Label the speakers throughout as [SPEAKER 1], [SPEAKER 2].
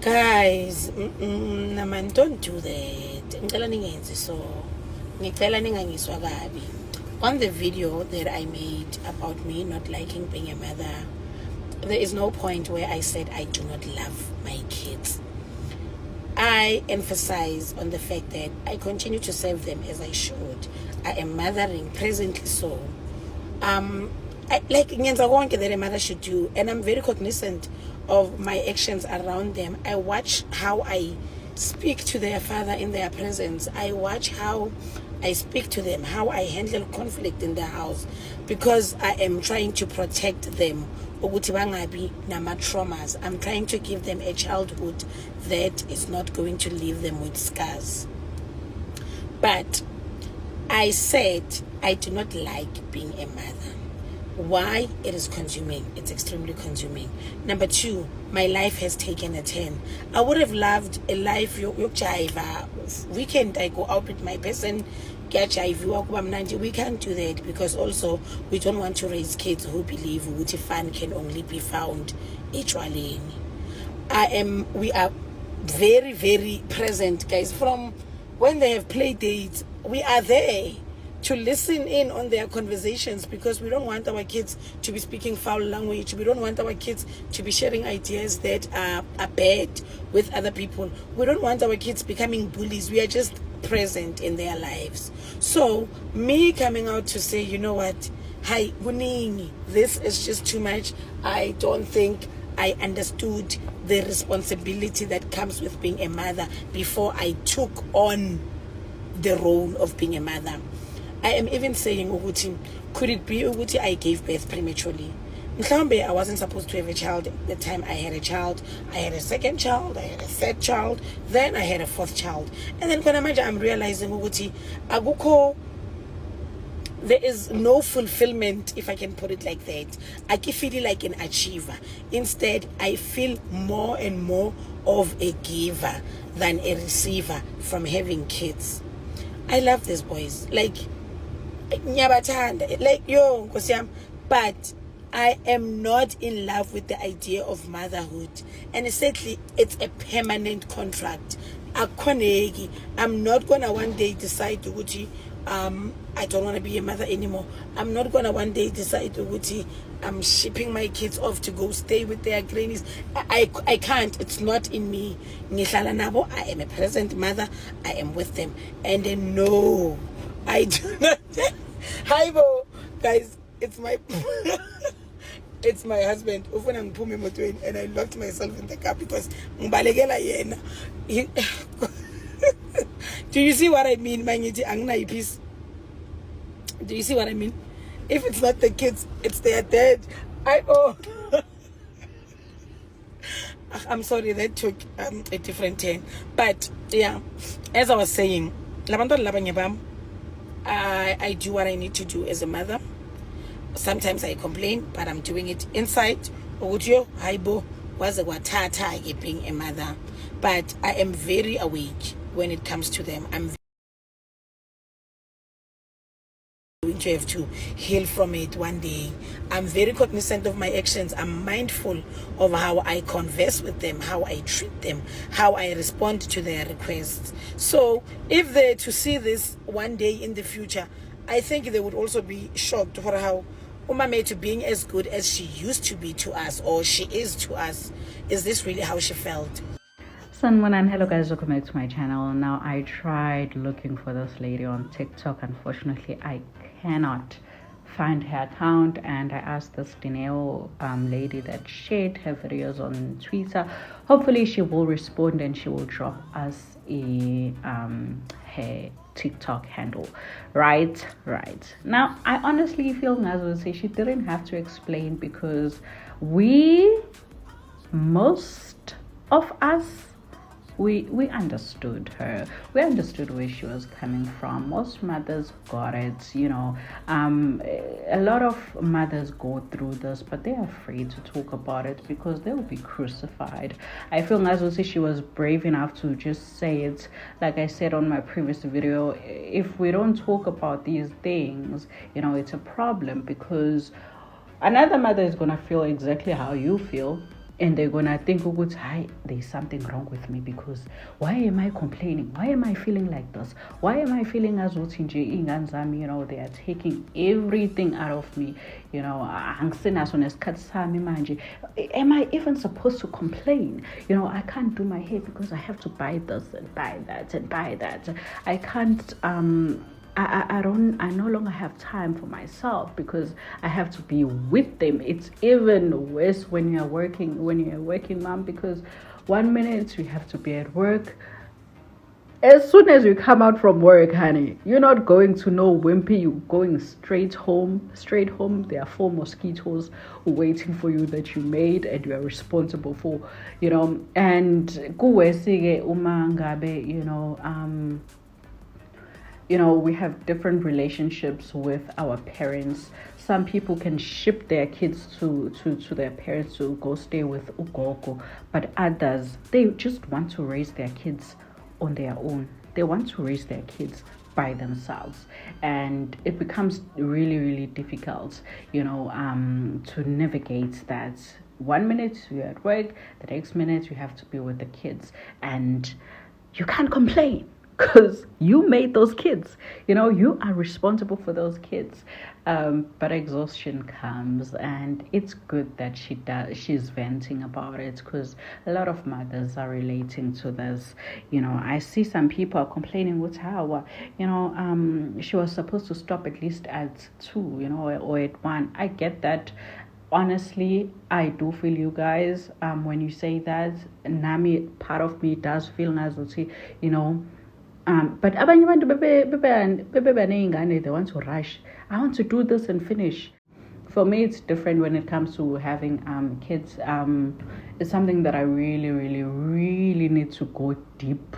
[SPEAKER 1] Guys, naman, don't do that. Ngicela ningenzi so. Ngicela ningangiswa kabi. On the video that I made about me not liking being a mother, there is no point where I said I do not love my kids. I emphasize on the fact that I continue to serve them as I should. I am mothering presently so. Like ngenza konke that a mother should do, and I'm very cognizant of my actions around them. I watch how I speak to their father in their presence. I watch how I speak to them, how I handle conflict in the house, because I am trying to protect them. Ukuthi bangabi nama traumas. I'm trying to give them a childhood that is not going to leave them with scars. But I said I do not like being a mother. Why? It is consuming. It's extremely consuming. Number two, my life has taken a turn. I would have loved a life weekend I go out with my person. We can't do that because also we don't want to raise kids who believe Wuti fun can only be found equally. We are very, very present, guys. From when they have play dates, we are there to listen in on their conversations because we don't want our kids to be speaking foul language. We don't want our kids to be sharing ideas that are bad with other people. We don't want our kids becoming bullies. We are just present in their lives. So me coming out to say, you know what, hi Guningi, this is just too much. I don't think I understood the responsibility that comes with being a mother before I took on the role of being a mother. I am even saying, Uguti, could it be Uguti I gave birth prematurely? I wasn't supposed to have a child at the time I had a child. I had a second child, I had a third child, then I had a fourth child. And then when I'm realizing, Uguti, there is no fulfillment, if I can put it like that. I keep feeling like an achiever. Instead, I feel more and more of a giver than a receiver from having kids. I love these boys. Like yo, but I am not in love with the idea of motherhood, and certainly it's a permanent contract. I'm not gonna one day decide to I don't want to be a mother anymore. I'm not gonna one day decide to I'm shipping my kids off to go stay with their grannies. I can't. It's not in me. I am a present mother. I am with them, and then no, I do not. Hi, Bo, guys. It's my it's my husband. And I locked myself in the car because do you see what I mean? Do you see what I mean? If it's not the kids, it's their dad. I'm sorry, that took a different turn. But yeah, as I was saying, I do what I need to do as a mother. Sometimes I complain, but I'm doing it inside. Being a mother. But I am very awake when it comes to them. I'm going to have to heal from it one day. I'm very cognizant of my actions. I'm mindful of how I converse with them, how I treat them, how I respond to their requests. So if they're to see this one day in the future, I think they would also be shocked for how Umametu being as good as she used to be to us, or she is to us. Is this really how she felt?
[SPEAKER 2] Sanwanan, hello guys, welcome back to my channel. Now I tried looking for this lady on TikTok. Unfortunately, I cannot find her account, and I asked this Dineo lady that shared her videos on Twitter. Hopefully she will respond and she will drop us a her TikTok handle. Right. Now I honestly feel Nazo say she didn't have to explain, because most of us, we understood her. We understood where she was coming from. Most mothers got it, a lot of mothers go through this, but they're afraid to talk about it because they will be crucified. I feel as though she was brave enough to just say it. Like I said on my previous video, if we don't talk about these things, it's a problem, because another mother is going to feel exactly how you feel. and they're gonna think, oh, hi, there's something wrong with me, because why am I complaining? Why am I feeling like this? Why am I feeling as they are taking everything out of me? Am I even supposed to complain? I can't do my hair because I have to buy this and buy that and buy that. I can't I no longer have time for myself because I have to be with them. It's even worse when you're a working mom, because 1 minute you have to be at work. As soon as you come out from work, honey, you're not going to no wimpy. You're going straight home. There are 4 mosquitoes waiting for you that you made and you are responsible for, and kuwesike umangabe, we have different relationships with our parents. Some people can ship their kids to their parents to go stay with ugogo, but others, they just want to raise their kids on their own. They want to raise their kids by themselves, and it becomes really, really difficult, to navigate that. 1 minute you're at work, the next minute you have to be with the kids, and you can't complain because you made those kids. You are responsible for those kids. But exhaustion comes, and it's good that she's venting about it, because a lot of mothers are relating to this. I see some people are complaining with her. She was supposed to stop at least at 2, or at 1. I get that. Honestly, I do feel you guys when you say that. Nami, part of me does feel nazuti, but abanye abantu they want to rush. I want to do this and finish. For me, it's different when it comes to having kids. It's something that I really, really, really need to go deep.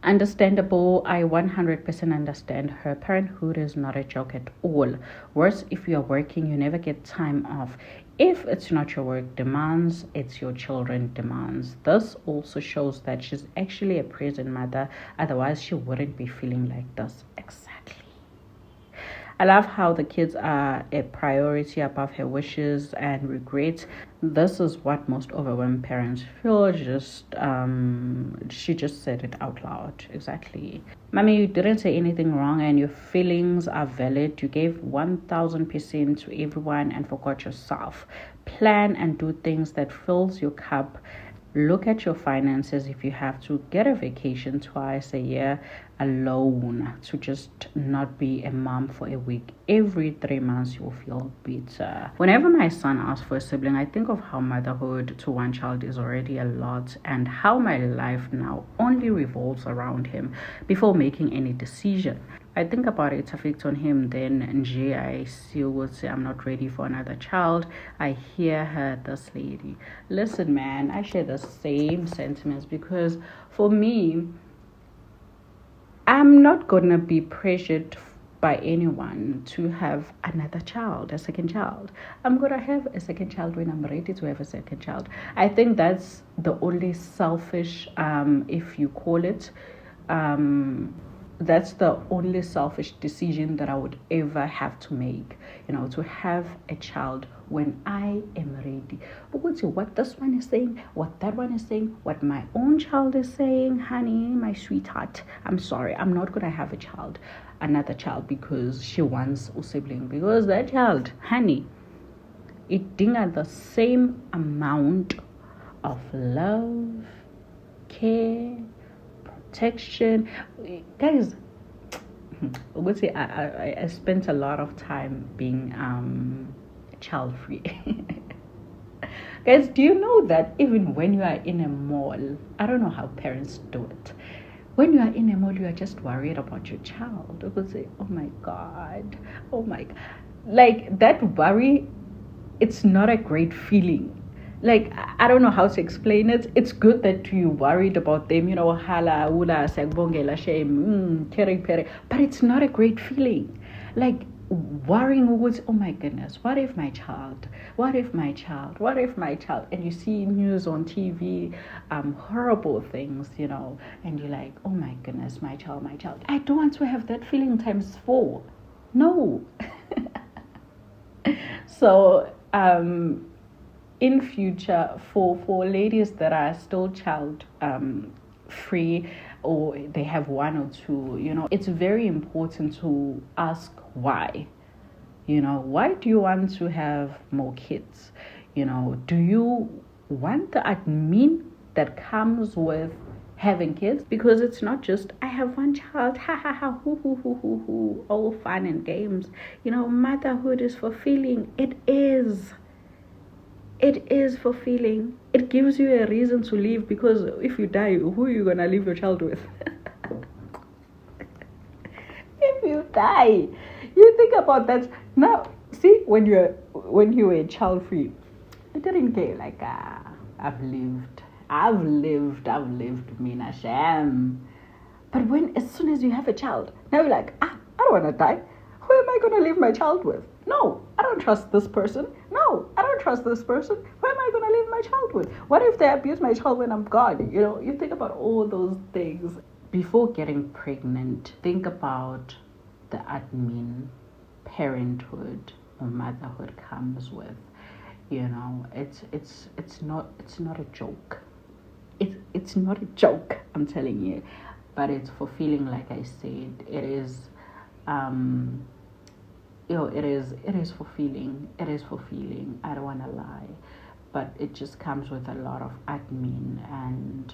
[SPEAKER 2] Understandable. I 100% understand her. Parenthood is not a joke at all. Worse, if you are working, you never get time off. If it's not your work demands, it's your children demands. This also shows that she's actually a present mother. Otherwise, she wouldn't be feeling like this. Exactly. I love how the kids are a priority above her wishes and regrets. This is what most overwhelmed parents feel. She just said it out loud. Exactly. Mommy, you didn't say anything wrong and your feelings are valid. You gave 1000% to everyone and forgot yourself. Plan and do things that fills your cup. Look at your finances. If you have to, get a vacation twice a year alone, to just not be a mom for a week. Every 3 months you'll feel better. Whenever my son asks for a sibling, I think of how motherhood to one child is already a lot, and how my life now only revolves around him before making any decision. I think about its effect on him, then I still would say I'm not ready for another child. I hear her, this lady. Listen, man, I share the same sentiments, because for me, I'm not gonna be pressured by anyone to have another child, a second child. I'm gonna have a second child when I'm ready to have a second child. I think that's the only selfish, if you call it, that's the only selfish decision that I would ever have to make, to have a child when I am ready. But what this one is saying, what that one is saying, what my own child is saying, honey, my sweetheart, I'm sorry, I'm not going to have another child because she wants a sibling. Because that child, honey, it dinga the same amount of love, care, protection. Guys, I spent a lot of time being child free. Guys, do you know that even when you are in a mall, I don't know how parents do it, when you are in a mall, you are just worried about your child. Because oh my god, like that worry, it's not a great feeling. Like, I don't know how to explain it. It's good that you worried about them, hala, ula, sagbongela, shame, kere, but it's not a great feeling. Like, worrying was, oh my goodness, what if my child, and you see news on TV, horrible things, and you're like, oh my goodness, my child. I don't want to have that feeling times 4. No. So, in future, for ladies that are still child free, or they have one or two, it's very important to ask why. Why do you want to have more kids? Do you want the admin that comes with having kids? Because it's not just, I have one child, ha ha ha, hoo hoo hoo hoo hoo, all fun and games. Motherhood is fulfilling. It is fulfilling. It gives you a reason to live, because if you die, who are you gonna leave your child with? If you die, you think about that. Now, see, when you were child free, you didn't care. Like, I've lived, Mina Sham. But as soon as you have a child, now you're like, I don't want to die. Who am I going to leave my child with? No, I don't trust this person. No, I don't trust this person. Who am I going to leave my child with? What if they abuse my child when I'm gone? You think about all those things. Before getting pregnant, think about the admin parenthood or motherhood comes with. It's not a joke. It's not a joke, I'm telling you. But it's fulfilling, like I said. It is it is fulfilling. It is fulfilling. I don't want to lie. But it just comes with a lot of admin, and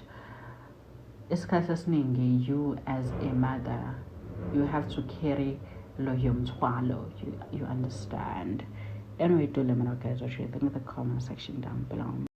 [SPEAKER 2] you as a mother, you have to carry you understand. Anyway, do let me know, guys, what you think in the comment section down below.